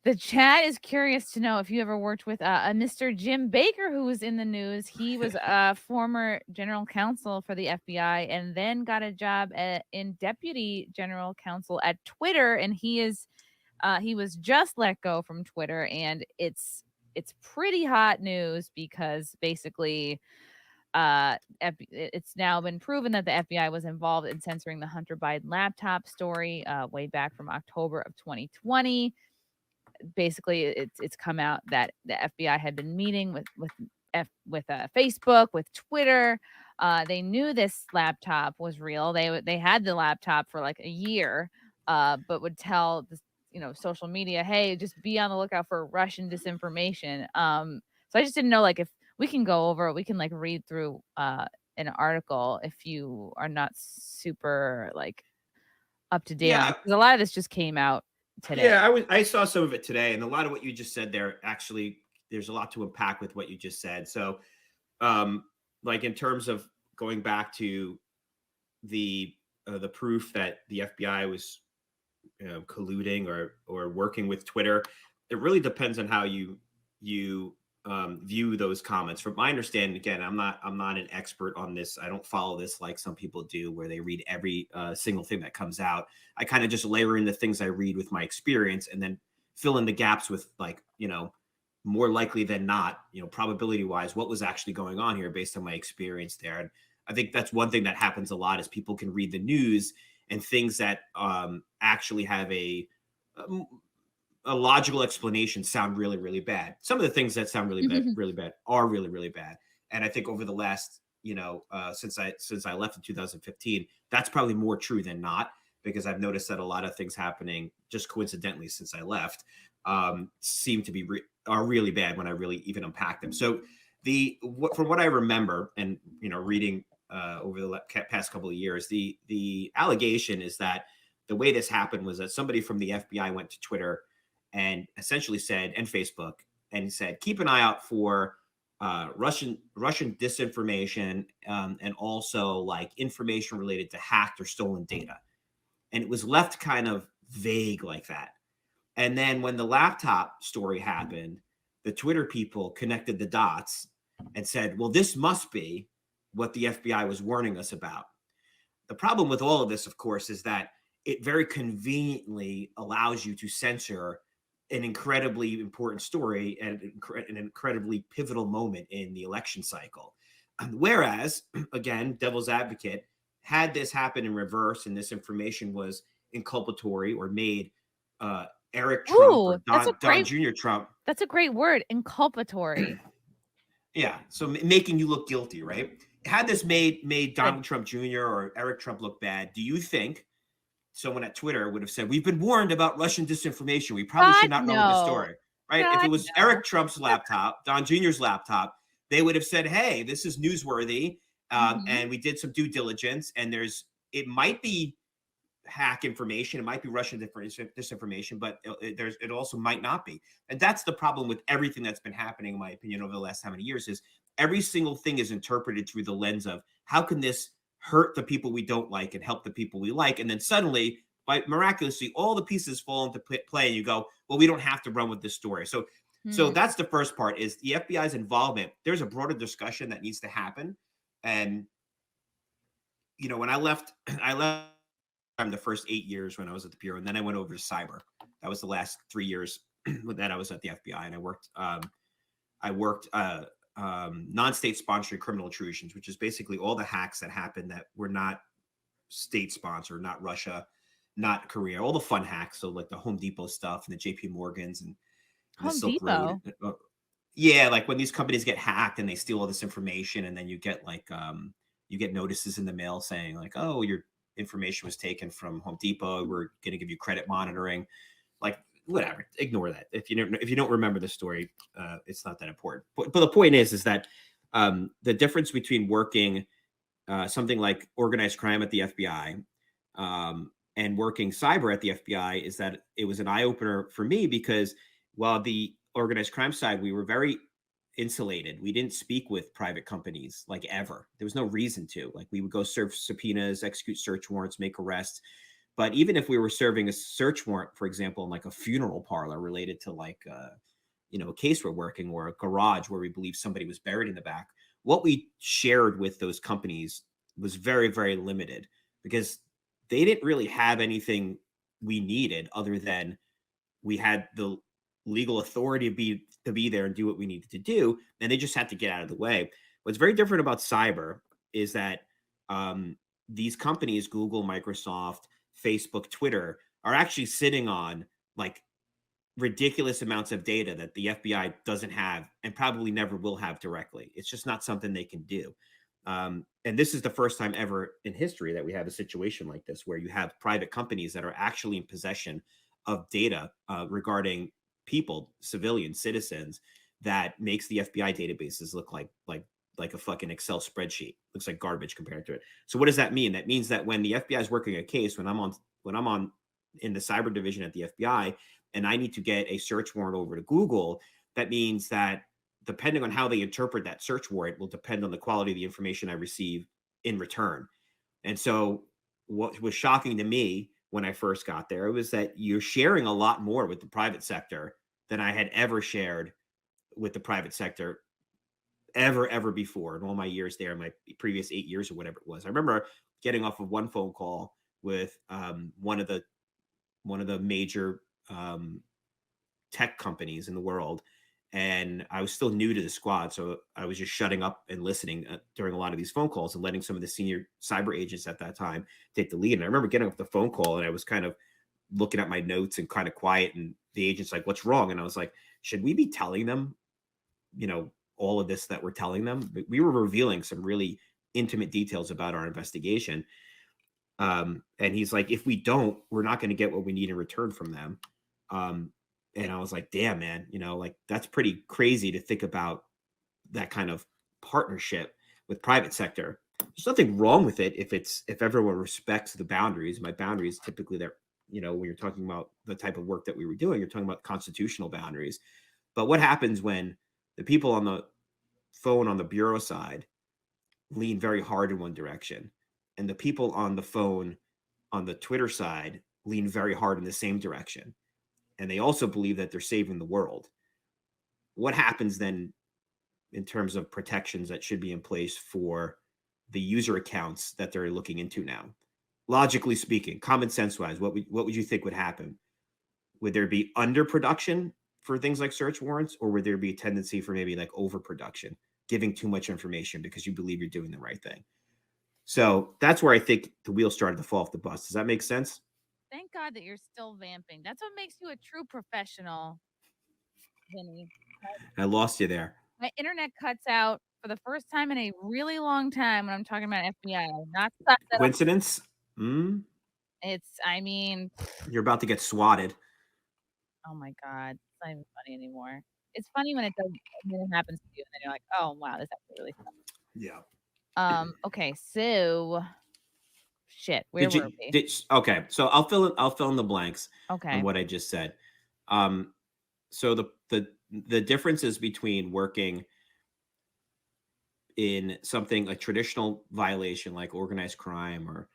The chat is curious to know if you ever worked with a Mr. Jim Baker, who was in the news. He was a former general counsel for the FBI and then got a job in deputy general counsel at Twitter. And he was just let go from Twitter, and it's pretty hot news because basically it's now been proven that the FBI was involved in censoring the Hunter Biden laptop story way back from October of 2020. Basically, it's come out that the FBI had been meeting with Facebook, with Twitter. They knew this laptop was real. They had the laptop for like a year, but would tell this, social media, hey, just be on the lookout for Russian disinformation. So I just didn't know, like, if we can go over, we can like read through an article if you are not super like up to date on Yeah, it, because a lot of this just came out today. yeah, I saw some of it today, and a lot of what you just said there, actually, there's a lot to unpack with what you just said. So, um, like in terms of going back to the proof that the FBI was colluding or working with Twitter, it really depends on how you view those comments. From my understanding, again, I'm not an expert on this. I don't follow this like some people do, where they read every single thing that comes out. I kind of just layer in the things I read with my experience, and then fill in the gaps with, like, more likely than not, probability wise, what was actually going on here based on my experience there. And I think that's one thing that happens a lot, is people can read the news, and things that actually have um, a logical explanation sound really, really bad. Some of the things that sound really bad are really, really bad. And I think over the last, since I left in 2015, that's probably more true than not, because I've noticed that a lot of things happening just coincidentally since I left seem to be are really bad when I really even unpack them. So from what I remember, and reading over the past couple of years, the allegation is that the way this happened was that somebody from the FBI went to Twitter and essentially said, and Facebook, and said, keep an eye out for Russian disinformation, and also like information related to hacked or stolen data. And it was left kind of vague like that. And then when the laptop story happened, the Twitter people connected the dots and said, well, this must be what the FBI was warning us about. The problem with all of this, of course, is that it very conveniently allows you to censor an incredibly important story and an incredibly pivotal moment in the election cycle. Whereas, again, devil's advocate, had this happened in reverse and this information was inculpatory or made Eric Trump Ooh, or Don Jr. Trump. that's a great word, inculpatory. Yeah, so making you look guilty, right? Had this made Donald Trump Jr. or Eric Trump look bad, do you think someone at Twitter would have said, we've been warned about Russian disinformation, we probably should God, not run with this no. story, right? If God, it was no. Eric Trump's laptop, Don Jr.'s laptop, they would have said, hey, this is newsworthy, Mhm. and we did some due diligence, and it might be hack information, it might be Russian disinformation, but it also might not be. And that's the problem with everything that's been happening, in my opinion, over the last how many years, is every single thing is interpreted through the lens of how can this hurt the people we don't like and help the people we like. And then suddenly, miraculously, all the pieces fall into play, and you go, well, we don't have to run with this story. So Hmm. that's the first part, is the FBI's involvement. There's a broader discussion that needs to happen. And when I left, the first 8 years when I was at the Bureau, and then I went over to cyber. That was the last 3 years that I was at the FBI, and I worked non-state sponsored criminal intrusions, which is basically all the hacks that happened that were not state sponsored, not Russia, not Korea, all the fun hacks. So like the Home Depot stuff and the JP Morgans and the Home Silk Road. Depot. Yeah, like when these companies get hacked and they steal all this information, and then you get you get notices in the mail saying like, oh, your information was taken from Home Depot. We're going to give you credit monitoring. Like, whatever, ignore that. If you don't remember the story, it's not that important. But the point is that the difference between working something like organized crime at the FBI and working cyber at the FBI is that it was an eye opener for me, because while the organized crime side, we were very insulated. We didn't speak with private companies like ever. There was no reason to. Like, we would go serve subpoenas, execute search warrants, make arrests. But even if we were serving a search warrant, for example, in like a funeral parlor related to like, a case we're working, or a garage where we believe somebody was buried in the back, what we shared with those companies was very, very limited, because they didn't really have anything we needed other than we had the legal authority to be there and do what we needed to do, and they just had to get out of the way. What's very different about cyber is that these companies, Google, Microsoft, Facebook, Twitter, are actually sitting on like ridiculous amounts of data that the FBI doesn't have and probably never will have directly. It's just not something they can do. And this is the first time ever in history that we have a situation like this, where you have private companies that are actually in possession of data regarding people, civilians, citizens, that makes the FBI databases look like a fucking Excel spreadsheet. Looks like garbage compared to it. So what does that mean? That means that when the FBI is working a case, when I'm on in the cyber division at the FBI, and I need to get a search warrant over to Google, that means that depending on how they interpret that search warrant will depend on the quality of the information I receive in return. And so what was shocking to me when I first got there was that you're sharing a lot more with the private sector than I had ever shared with the private sector ever before in all my years there, my previous 8 years or whatever it was. I remember getting off of one phone call with one of the major tech companies in the world, and I was still new to the squad, so I was just shutting up and listening during a lot of these phone calls and letting some of the senior cyber agents at that time take the lead. And I remember getting off the phone call and I was kind of looking at my notes and kind of quiet, and the agent's like, "What's wrong?" And I was like, "Should we be telling them, all of this that we're telling them?" We were revealing some really intimate details about our investigation. And he's like, "If we don't, we're not going to get what we need in return from them." And I was like, "Damn, man, like that's pretty crazy to think about that kind of partnership with private sector. There's nothing wrong with it if everyone respects the boundaries. My boundaries typically, they're, when you're talking about the type of work that we were doing, you're talking about constitutional boundaries. But what happens when the people on the phone on the bureau side lean very hard in one direction, and the people on the phone on the Twitter side lean very hard in the same direction, and they also believe that they're saving the world? What happens then in terms of protections that should be in place for the user accounts that they're looking into now? Logically speaking, common sense wise, what would you think would happen? Would there be underproduction for things like search warrants, or would there be a tendency for maybe like overproduction, giving too much information because you believe you're doing the right thing? So that's where I think the wheels started to fall off the bus. Does that make sense? Thank God that you're still vamping. That's what makes you a true professional, Vinny. I lost you there. My internet cuts out for the first time in a really long time when I'm talking about FBI. Not stuff that Coincidence? I mean, You're about to get swatted. oh my God, it's not even funny anymore. It's funny when it happens to you, and then you're like, oh wow, this actually really sucks. Yeah. Okay, so shit, where were we? Okay, so I'll fill in the blanks Okay. on what I just said. So the differences between working in something, a traditional violation like organized crime or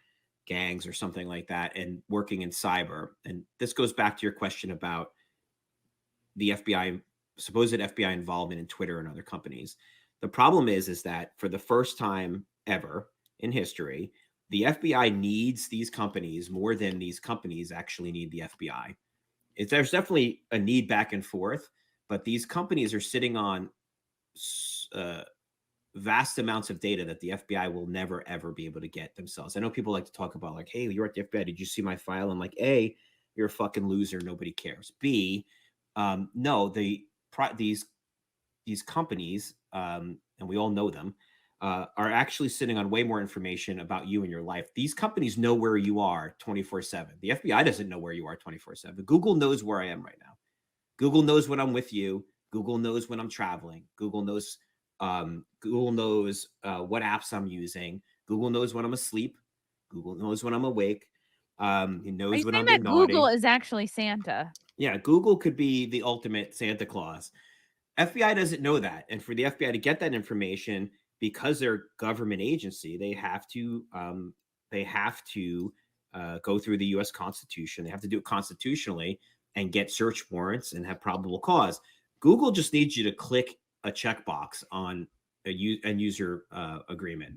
gangs or something like that, and working in cyber, and this goes back to your question about the FBI, supposed FBI involvement in Twitter and other companies. The problem is that for the first time ever in history, the FBI needs these companies more than these companies actually need the FBI. There's definitely a need back and forth, but these companies are sitting on vast amounts of data that the FBI will never, ever be able to get themselves. I know people like to talk about like, hey, you're at the FBI. Did you see my file? I'm like, A, you're a fucking loser. Nobody cares. B, no, these companies, and we all know them, are actually sitting on way more information about you and your life. These companies know where you are 24/7. The FBI doesn't know where you are 24/7. Google knows where I am right now. Google knows when I'm with you. Google knows when I'm traveling. Google knows what apps I'm using. Google knows when I'm asleep. Google knows when I'm awake. He knows Are you when saying I'm that being naughty. Google is actually Santa? Yeah, Google could be the ultimate Santa Claus. FBI doesn't know that. And for the FBI to get that information, because they're a government agency, they have to go through the U.S. Constitution. They have to do it constitutionally and get search warrants and have probable cause. Google just needs you to click a checkbox on end user agreement,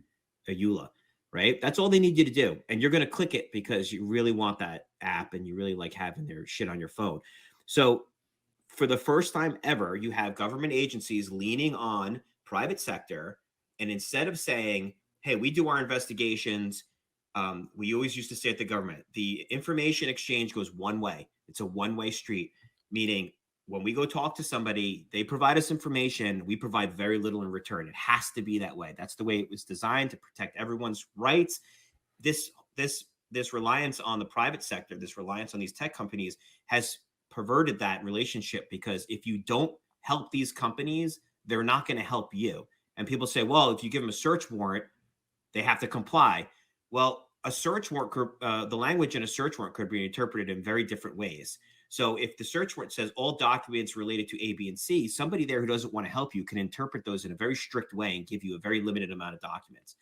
a EULA, right? That's all they need you to do. And you're going to click it because you really want that app and you really like having their shit on your phone. So for the first time ever, you have government agencies leaning on private sector. And instead of saying, hey, we do our investigations, we always used to say at the government, the information exchange goes one way. It's a one-way street, meaning when we go talk to somebody, they provide us information. We provide very little in return. It has to be that way. That's the way it was designed, to protect everyone's rights. This reliance on the private sector, this reliance on these tech companies has perverted that relationship, because if you don't help these companies, they're not going to help you. And people say, well, if you give them a search warrant, they have to comply. Well, a search warrant, the language in a search warrant could be interpreted in very different ways. So if the search warrant says all documents related to A, B, and C, somebody there who doesn't want to help you can interpret those in a very strict way and give you a very limited amount of documents,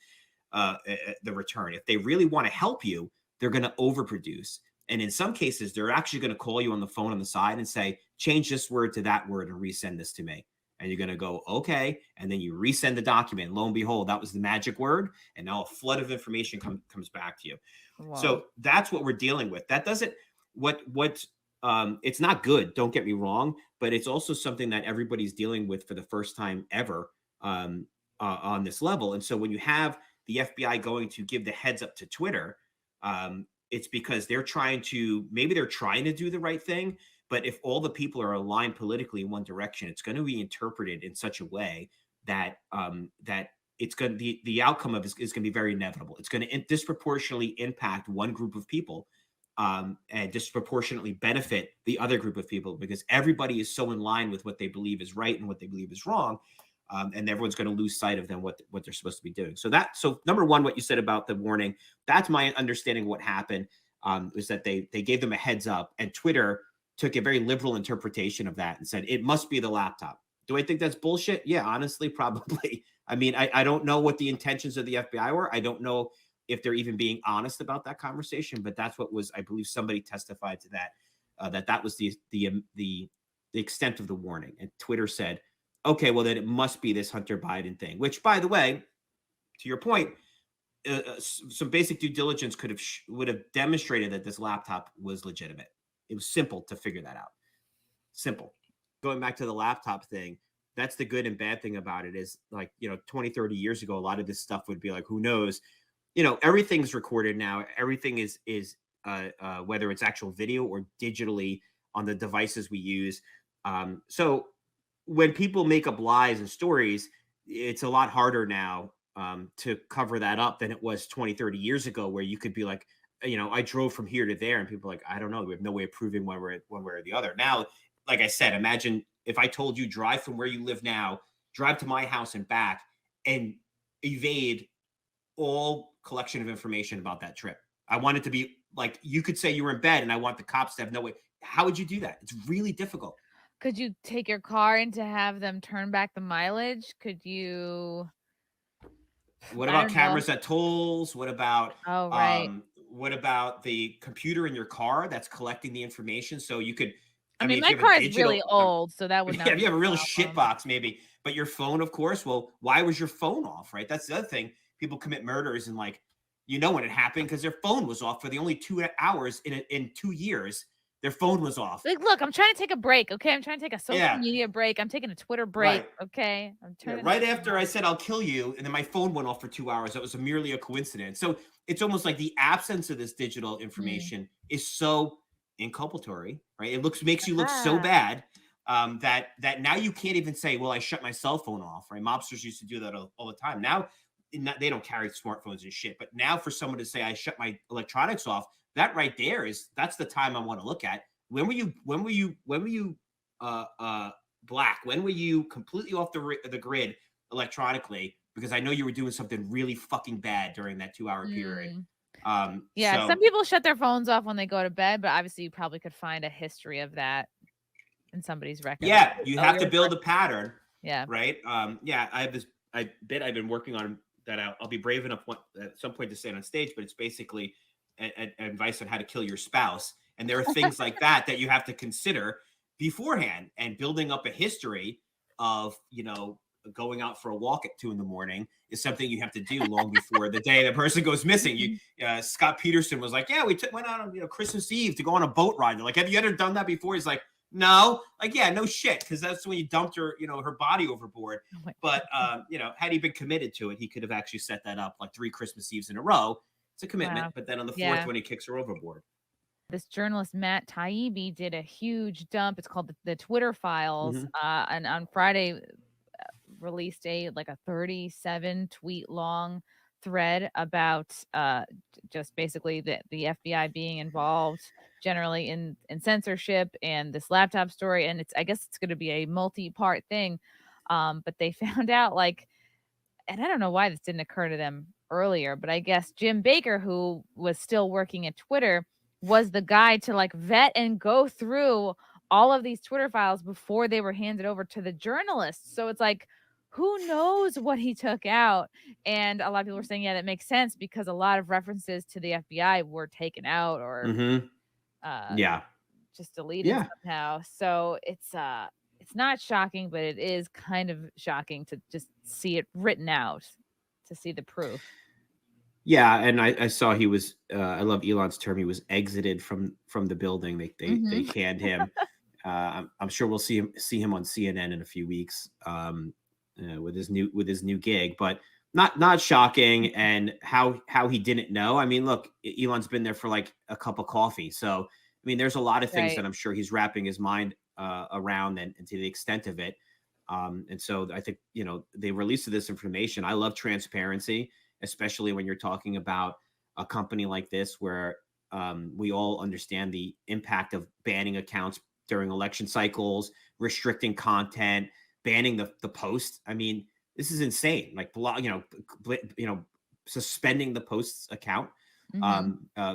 the return. If they really want to help you, they're going to overproduce. And in some cases, they're actually going to call you on the phone on the side and say, change this word to that word and resend this to me. And you're going to go, okay. And then you resend the document. Lo and behold, that was the magic word. And now a flood of information comes back to you. Wow. So that's what we're dealing with. That doesn't, it's not good. Don't get me wrong, but it's also something that everybody's dealing with for the first time ever on this level. And so when you have the FBI going to give the heads up to Twitter, it's because they're trying to do the right thing. But if all the people are aligned politically in one direction, it's going to be interpreted in such a way that that it's going to, the outcome of it is going to be very inevitable. It's going to disproportionately impact one group of people and disproportionately benefit the other group of people, because everybody is so in line with what they believe is right and what they believe is wrong. And everyone's going to lose sight of them, what they're supposed to be doing. So number one, what you said about the warning, that's my understanding of what happened, is that they gave them a heads up, and Twitter took a very liberal interpretation of that and said, it must be the laptop. Do I think that's bullshit? Yeah, honestly, probably. I mean, I don't know what the intentions of the FBI were. I don't know if they're even being honest about that conversation, but that's what was, I believe somebody testified to that, that was the extent of the warning. And Twitter said, okay, well then it must be this Hunter Biden thing, which, by the way, to your point, some basic due diligence would have demonstrated that this laptop was legitimate. It was simple to figure that out. Simple. Going back to the laptop thing, that's the good and bad thing about it is, like, 20, 30 years ago, a lot of this stuff would be like, who knows? Everything's recorded now. Everything is whether it's actual video or digitally on the devices we use. So when people make up lies and stories, it's a lot harder now to cover that up than it was 20, 30 years ago, where you could be like, I drove from here to there, and people are like, I don't know. We have no way of proving one way or the other. Now, like I said, imagine if I told you, drive from where you live now, drive to my house and back, and evade all collection of information about that trip. I want it to be like, you could say you were in bed and I want the cops to have no way. How would you do that? It's really difficult. Could you take your car in to have them turn back the mileage? Could you? What about cameras at tolls? What about, what about the computer in your car that's collecting the information? So you could, I mean my car is really old, so that would not. Yeah, if you have a real shit box, maybe. But your phone, of course. Well, why was your phone off, right? That's the other thing. People commit murders and, like, when it happened because their phone was off for the only 2 hours in 2 years. Their phone was off. Like, look, I'm trying to take a break. Okay, I'm trying to take a social media break. I'm taking a Twitter break. Right. Okay, I'm turning. Right after I said I'll kill you, and then my phone went off for 2 hours. That was merely a coincidence. So it's almost like the absence of this digital information is so inculpatory, right? It makes you look so bad that now you can't even say, well, I shut my cell phone off, right? Mobsters used to do that all the time. Now they don't carry smartphones and shit, but now for someone to say I shut my electronics off, that right there that's the time I want to look at. When were you black? When were you completely off the grid electronically? Because I know you were doing something really fucking bad during that 2-hour period. Some people shut their phones off when they go to bed, but obviously you probably could find a history of that in somebody's record. Yeah, you have to build a pattern. Yeah. Right. I have this bit I've been working on that I'll be brave enough at some point to say it on stage, but it's basically advice on how to kill your spouse. And there are things like that that you have to consider beforehand, and building up a history of, going out for a walk at 2 a.m. is something you have to do long before the day the person goes missing. Scott Peterson was like, yeah, we went out on Christmas Eve to go on a boat ride. They're like, have you ever done that before? He's like, no. Like, yeah, no shit, because that's when you dumped her, her body overboard. But had he been committed to it, he could have actually set that up like 3 Christmas Eves in a row. It's a commitment. Wow. But then on the 4th one, he kicks her overboard. This journalist, Matt Taibbi, did a huge dump. It's called the Twitter Files. And on Friday, released a 37 tweet long thread about just basically the FBI being involved generally in censorship and this laptop story. And I guess it's going to be a multi-part thing. But they found out and I don't know why this didn't occur to them earlier, but I guess Jim Baker, who was still working at Twitter, was the guy to vet and go through all of these Twitter files before they were handed over to the journalists. So it's who knows what he took out? And a lot of people were saying, yeah, that makes sense, because a lot of references to the FBI were taken out or just deleted somehow. So it's not shocking, but it is kind of shocking to just see it written out, to see the proof. Yeah, and I saw he was. I love Elon's term. He was exited from the building. They canned him. I'm sure we'll see him on CNN in a few weeks with his new gig, but not shocking. And how he didn't know. I mean, look, Elon's been there for like a cup of coffee, so I mean, there's a lot of things that I'm sure he's wrapping his mind around, and to the extent of it. And so I think they released this information. I love transparency, especially when you're talking about a company like this, where we all understand the impact of banning accounts during election cycles, restricting content, banning the post. I mean, this is insane. Like, suspending the post's account,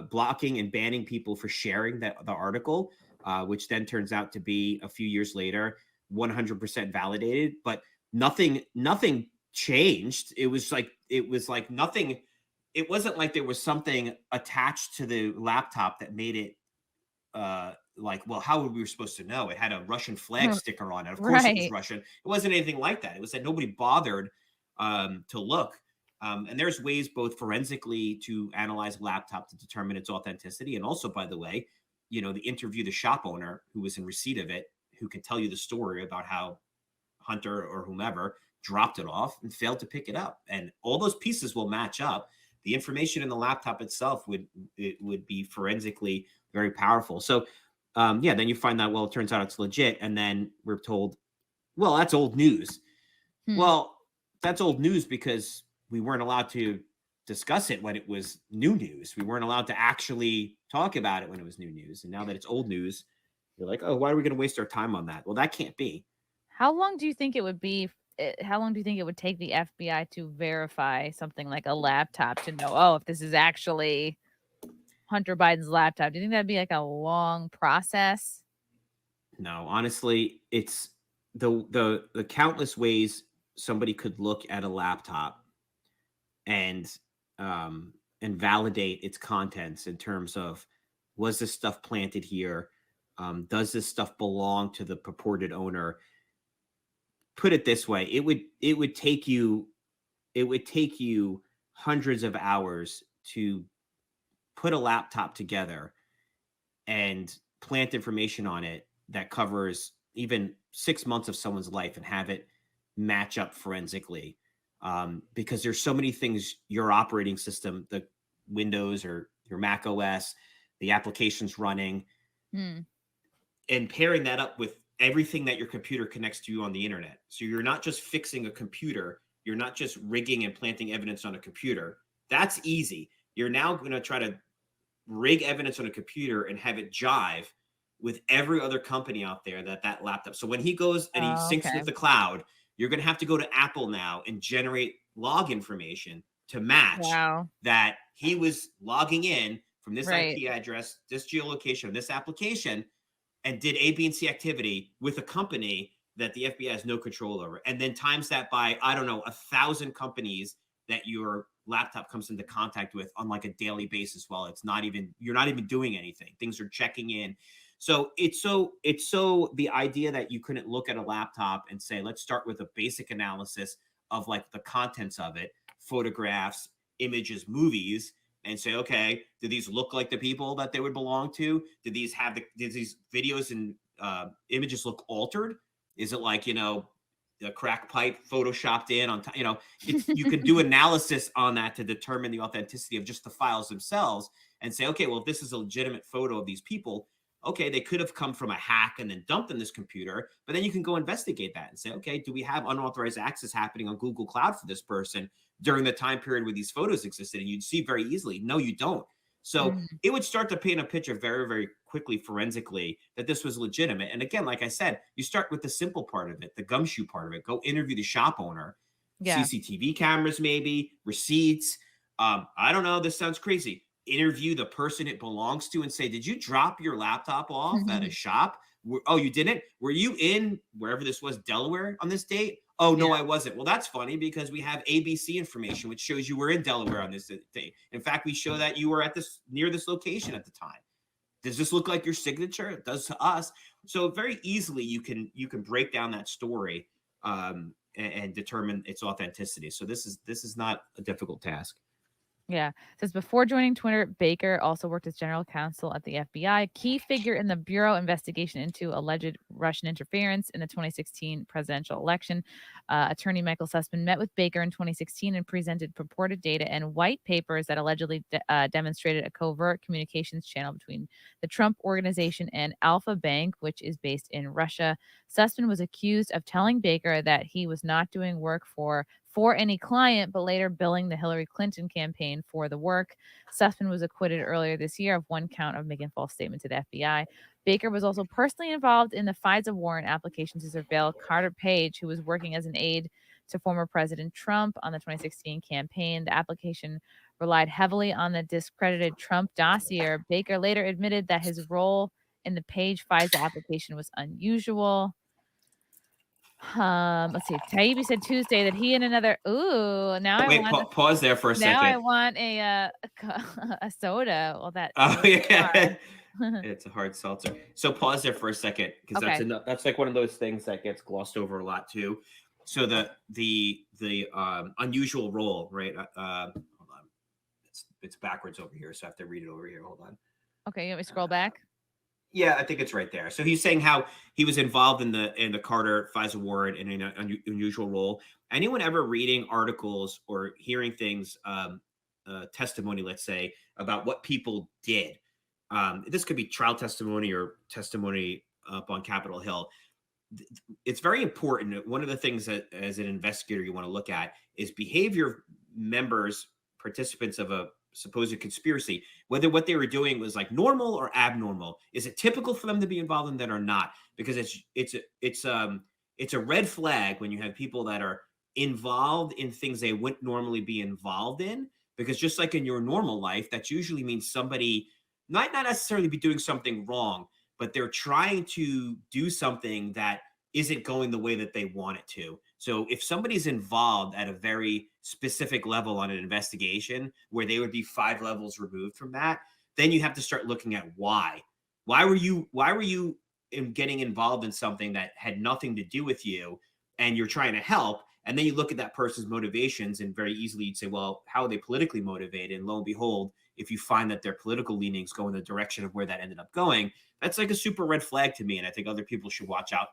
blocking and banning people for sharing the article, which then turns out to be a few years later 100% validated. But nothing changed. It was like nothing. It wasn't like there was something attached to the laptop that made it well, how were we supposed to know? It had a Russian flag sticker on it. Of course it was Russian. It wasn't anything like that. It was that nobody bothered to look. And there's ways both forensically to analyze a laptop to determine its authenticity. And also, by the way, interview the shop owner who was in receipt of it, who can tell you the story about how Hunter or whomever dropped it off and failed to pick it up. And all those pieces will match up. The information in the laptop itself would be forensically very powerful. So, then you find that, well, it turns out it's legit. And then we're told, well, that's old news. Well, that's old news because we weren't allowed to discuss it when it was new news. We weren't allowed to actually talk about it when it was new news. And now that it's old news, you're like, oh, why are we going to waste our time on that? Well, that can't be. How long do you think it would be? How long do you think it would take the FBI to verify something like a laptop to know, oh, if this is actually Hunter Biden's laptop? Do you think that'd be like a long process? No, honestly, it's the countless ways somebody could look at a laptop and validate its contents in terms of, was this stuff planted here? Does this stuff belong to the purported owner? Put it this way, it would take you hundreds of hours to put a laptop together and plant information on it that covers even 6 months of someone's life and have it match up forensically. Because there's so many things your operating system, the Windows or your Mac OS, the applications running, and pairing that up with everything that your computer connects to you on the internet. So you're not just fixing a computer. You're not just rigging and planting evidence on a computer. That's easy. You're now going to try to rig evidence on a computer and have it jive with every other company out there that laptop. So when he goes and he syncs with the cloud, you're going to have to go to Apple now and generate log information to match that he was logging in from this IP address, this geolocation, this application, and did A, B, and C activity with a company that the FBI has no control over. And then times that by, I don't know, 1,000 companies that you're laptop comes into contact with on like a daily basis while you're not even doing anything. Things are checking in. So it's so the idea that you couldn't look at a laptop and say, let's start with a basic analysis of like the contents of it, photographs, images, movies, and say, okay, do these look like the people that they would belong to? Do these videos and images look altered? Is it like, a crack pipe photoshopped in on, you could do analysis on that to determine the authenticity of just the files themselves and say, okay, well, if this is a legitimate photo of these people, okay, they could have come from a hack and then dumped in this computer, but then you can go investigate that and say, okay, do we have unauthorized access happening on Google Cloud for this person during the time period where these photos existed? And you'd see very easily, no, you don't. So it would start to paint a picture very, very quickly forensically that this was legitimate. And again, like I said, you start with the simple part of it, the gumshoe part of it. Go interview the shop owner, CCTV cameras, maybe receipts. I don't know. This sounds crazy. Interview the person it belongs to and say, did you drop your laptop off at a shop? Oh, you didn't? Were you in wherever this was, Delaware on this date? Oh, no, I wasn't. Well, that's funny because we have ABC information, which shows you were in Delaware on this day. In fact, we show that you were near this location at the time. Does this look like your signature? It does to us. So very easily you can break down that story and determine its authenticity. So this is not a difficult task. Yeah. It says before joining Twitter, Baker also worked as general counsel at the FBI, key figure in the Bureau investigation into alleged Russian interference in the 2016 presidential election. Attorney Michael Sussman met with Baker in 2016 and presented purported data and white papers that allegedly demonstrated a covert communications channel between the Trump organization and Alpha Bank, which is based in Russia. Sussman was accused of telling Baker that he was not doing work for any client, but later billing the Hillary Clinton campaign for the work. Sussman was acquitted earlier this year of one count of making a false statement to the FBI. Baker was also personally involved in the FISA warrant application to surveil Carter Page, who was working as an aide to former President Trump on the 2016 campaign. The application relied heavily on the discredited Trump dossier. Baker later admitted that his role in the Page FISA application was unusual. Let's see. Taibbi said Tuesday that he and another. Ooh, now Wait, pause there for a second. Now I want a soda. Well, that. Oh yeah, it's a hard seltzer. So pause there for a second because that's like one of those things that gets glossed over a lot too. So the unusual role, right? Hold on, it's backwards over here, so I have to read it over here. Hold on. Okay, you want me to scroll back? Yeah, I think it's right there. So he's saying how he was involved in the Carter FISA warrant in an unusual role. Anyone ever reading articles or hearing things, testimony, let's say, about what people did? This could be trial testimony or testimony up on Capitol Hill. It's very important. One of the things that as an investigator you want to look at is behavior of members, participants of a supposed conspiracy, whether what they were doing was like normal or abnormal. Is it typical for them to be involved in that or not? Because it's a red flag when you have people that are involved in things they wouldn't normally be involved in, because just like in your normal life, that usually means somebody might not necessarily be doing something wrong, but they're trying to do something that isn't going the way that they want it to. So if somebody's involved at a very specific level on an investigation where they would be 5 levels removed from that, then you have to start looking at why. Why were you getting involved in something that had nothing to do with you and you're trying to help? And then you look at that person's motivations and very easily you'd say, well, how are they politically motivated? And lo and behold, if you find that their political leanings go in the direction of where that ended up going, that's like a super red flag to me. And I think other people should watch out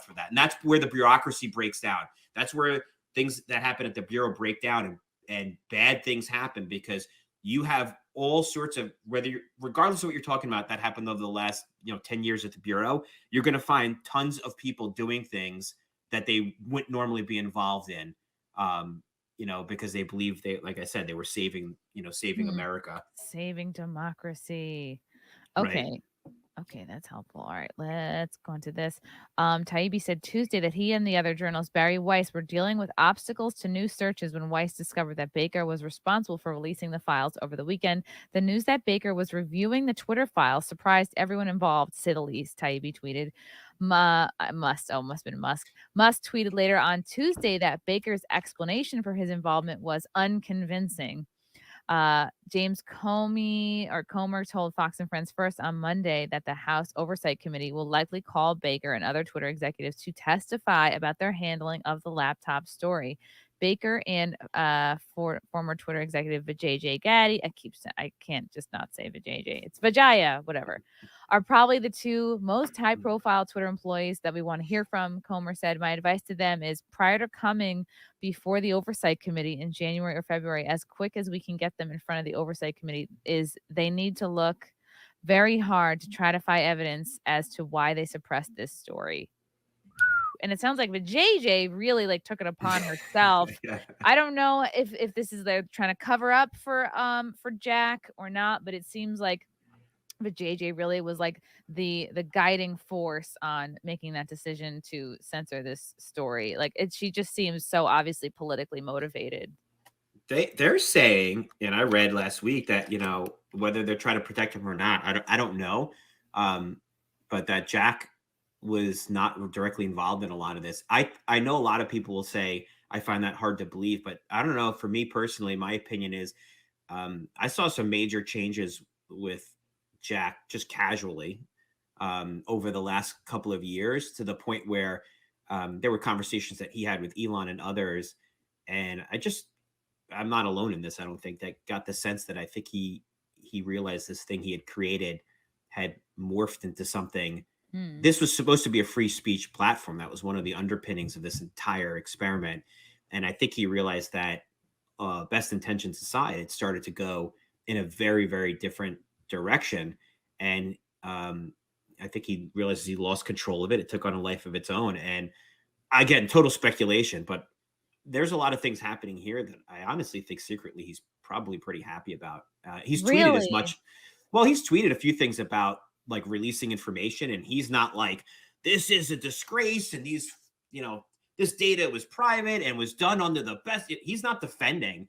for that. And that's where the bureaucracy breaks down. That's where things that happen at the Bureau break down and bad things happen, because you have all sorts of, regardless of what you're talking about, that happened over the last 10 years at the Bureau, you're going to find tons of people doing things that they wouldn't normally be involved in, because they believe like I said, they were saving America. Saving democracy. Okay. Right. Okay, that's helpful. All right, let's go into this. Taibbi said Tuesday that he and the other journalist, Barry Weiss, were dealing with obstacles to new searches when Weiss discovered that Baker was responsible for releasing the files over the weekend. The news that Baker was reviewing the Twitter files surprised everyone involved, to say the least, Taibbi tweeted. Must have been Musk. Musk tweeted later on Tuesday that Baker's explanation for his involvement was unconvincing. James Comer told Fox and Friends First on Monday that the House Oversight Committee will likely call Baker and other Twitter executives to testify about their handling of the laptop story. Baker and former Twitter executive Vijay Gadde, I can't just not say Vijay. It's Vijaya, whatever, are probably the two most high-profile Twitter employees that we want to hear from. Comer said, "My advice to them is prior to coming before the Oversight Committee in January or February, as quick as we can get them in front of the Oversight Committee, is they need to look very hard to try to find evidence as to why they suppressed this story." And it sounds like the JJ really like took it upon herself. I don't know if this is they're trying to cover up for Jack or not, but it seems like the JJ really was like the guiding force on making that decision to censor this story. Like she just seems so obviously politically motivated. They're saying, and I read last week that, you know, whether they're trying to protect him or not, I don't know. But that Jack was not directly involved in a lot of this. I know a lot of people will say I find that hard to believe, but I don't know. For me personally, my opinion is I saw some major changes with Jack just casually over the last couple of years, to the point where there were conversations that he had with Elon and others. And I'm not alone in this. I don't think that got the sense that I think he realized this thing he had created had morphed into something. This was supposed to be a free speech platform. That was one of the underpinnings of this entire experiment. And I think he realized that best intentions aside, it started to go in a very, very different direction. And I think he realizes he lost control of it. It took on a life of its own. And again, total speculation, but there's a lot of things happening here that I honestly think secretly he's probably pretty happy about. He's tweeted as much. Well, he's tweeted a few things about like releasing information, and he's not like, this is a disgrace and these, you know, this data was private and was done under the best. He's not defending.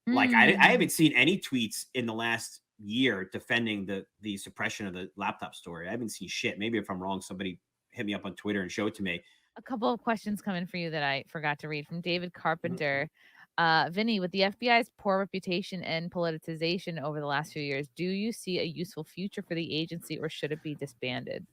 Like I haven't seen any tweets in the last year defending the suppression of the laptop story. I haven't seen shit. Maybe if I'm wrong, somebody hit me up on Twitter and show it to me. A couple of questions coming for you that I forgot to read from David Carpenter. Vinny, with the FBI's poor reputation and politicization over the last few years, do you see a useful future for the agency, or should it be disbanded?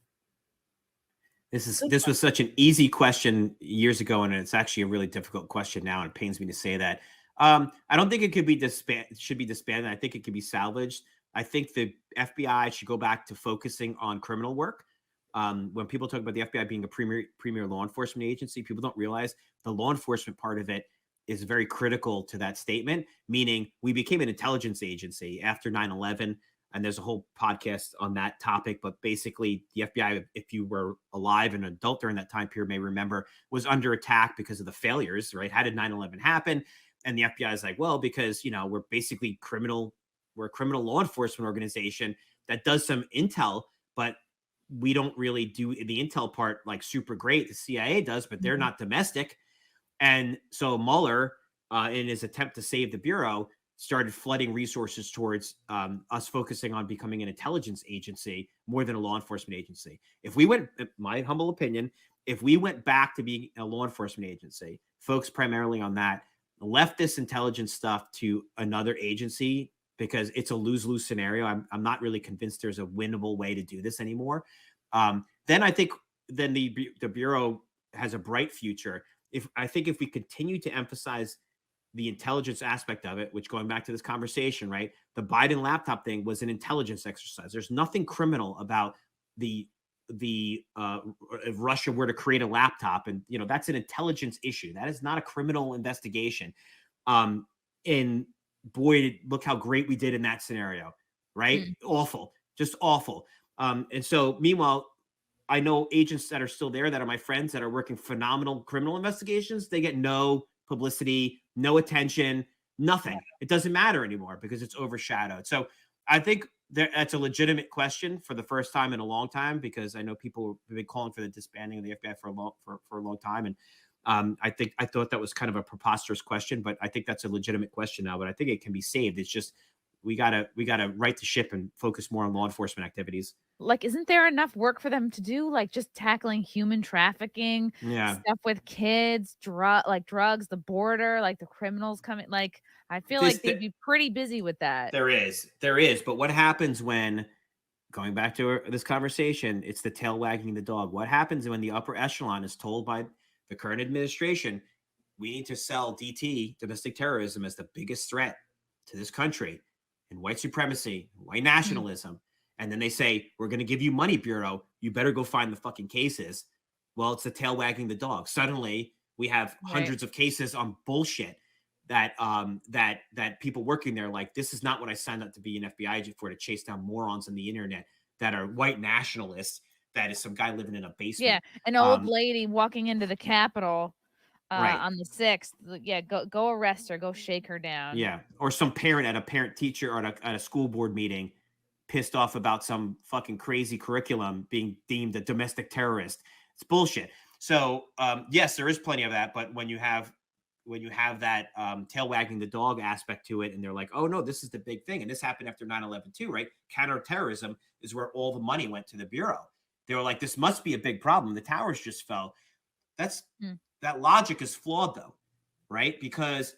This was such an easy question years ago, and it's actually a really difficult question now, and it pains me to say that. I don't think it should be disbanded. I think it could be salvaged. I think the FBI should go back to focusing on criminal work. When people talk about the FBI being a premier law enforcement agency, people don't realize the law enforcement part of it is very critical to that statement, meaning we became an intelligence agency after 9/11. And there's a whole podcast on that topic. But basically, the FBI, if you were alive and an adult during that time period, may remember, was under attack because of the failures, right? How did 9/11 happen? And the FBI is like, well, because, you know, we're basically we're a criminal law enforcement organization that does some intel, but we don't really do the intel part like super great. The CIA does, but they're not domestic. And so Mueller, in his attempt to save the Bureau, started flooding resources towards us focusing on becoming an intelligence agency more than a law enforcement agency. If we went, my humble opinion, if we went back to being a law enforcement agency, focused primarily on that, left this intelligence stuff to another agency, because it's a lose-lose scenario. I'm not really convinced there's a winnable way to do this anymore. Then I think the Bureau has a bright future. I think if we continue to emphasize the intelligence aspect of it, which, going back to this conversation, right? The Biden laptop thing was an intelligence exercise. There's nothing criminal about if Russia were to create a laptop, and, you know, that's an intelligence issue. That is not a criminal investigation. And boy, look how great we did in that scenario, right? Awful, just awful. And so meanwhile, I know agents that are still there that are my friends that are working phenomenal criminal investigations. They get no publicity, no attention, nothing. It doesn't matter anymore because it's overshadowed. So I think that's a legitimate question for the first time in a long time, because I know people have been calling for the disbanding of the FBI for a long time. And I thought that was kind of a preposterous question, but I think that's a legitimate question now. But I think it can be saved. It's just we gotta right the ship and focus more on law enforcement activities. Like, isn't there enough work for them to do? Like, just tackling human trafficking, Yeah. stuff with kids, drugs, the border, like the criminals coming. Like, I feel This like they'd be pretty busy with that. There is. But what happens when, going back to this conversation, it's the tail wagging the dog. What happens when the upper echelon is told by the current administration, we need to sell DT, domestic terrorism, as the biggest threat to this country and white supremacy, white nationalism. And then they say, we're going to give you money, Bureau. You better go find the fucking cases. Well, it's the tail wagging the dog. Suddenly, we have hundreds of cases on bullshit that people working there, like, this is not what I signed up to be an FBI agent for, to chase down morons on the internet that are white nationalists. That is some guy living in a basement. Yeah, an old lady walking into the Capitol right on the 6th. Yeah, go arrest her. Go shake her down. Yeah, or some parent at a parent-teacher or at a school board meeting, pissed off about some fucking crazy curriculum being deemed a domestic terrorist. It's bullshit. So yes, there is plenty of that, but when you have that tail wagging the dog aspect to it, and they're like, oh no, this is the big thing, and this happened after 9/11 too, right? Counterterrorism is where all the money went to the Bureau. They were like, this must be a big problem. The towers just fell. That logic is flawed, though, right? Because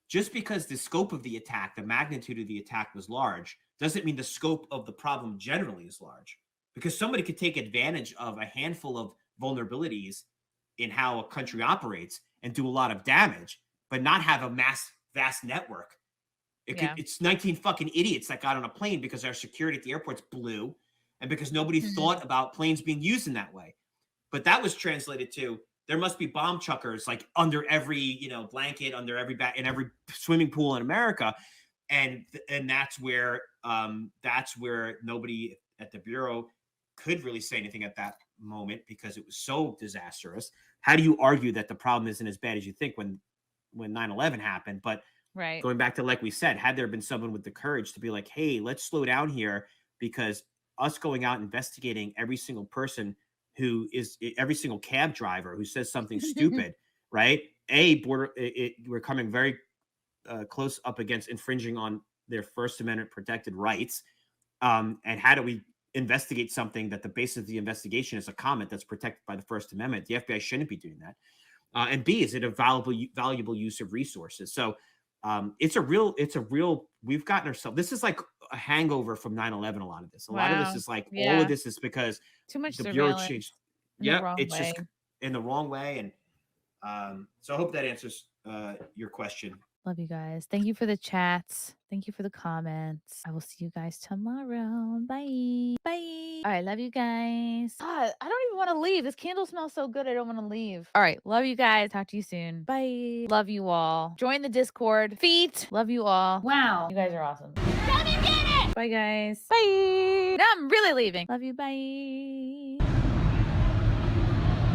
just because the scope of the attack, the magnitude of the attack was large, doesn't mean the scope of the problem generally is large. Because somebody could take advantage of a handful of vulnerabilities in how a country operates and do a lot of damage, but not have a vast network. It's 19 fucking idiots that got on a plane because our security at the airports blew, and because nobody thought about planes being used in that way. But that was translated to, there must be bomb chuckers like under every blanket, under every in every swimming pool in America, and that's where nobody at the Bureau could really say anything at that moment because it was so disastrous. How do you argue that the problem isn't as bad as you think when 9/11 happened? But going back to, like we said, had there been someone with the courage to be like, hey, let's slow down here, because us going out investigating every single person every single cab driver who says something stupid, right? We're coming very close up against infringing on their First Amendment protected rights. And how do we investigate something that the basis of the investigation is a comment that's protected by the First Amendment? The FBI shouldn't be doing that. And B, is it a valuable use of resources? So it's a real, we've gotten ourselves, this is like a hangover from 9/11. A lot of this, lot of this is like, all of this is because too much the Bureau surveillance changed. it's just in the wrong way. And so I hope that answers your question. Love you guys. Thank you for the chats. Thank you for the comments. I will see you guys tomorrow. Bye. Bye. All right. Love you guys. God, I don't even want to leave. This candle smells so good. I don't want to leave. All right. Love you guys. Talk to you soon. Bye. Love you all. Join the Discord. Feet. Love you all. Wow. You guys are awesome. Come and get it. Bye, guys. Bye. Now I'm really leaving. Love you. Bye.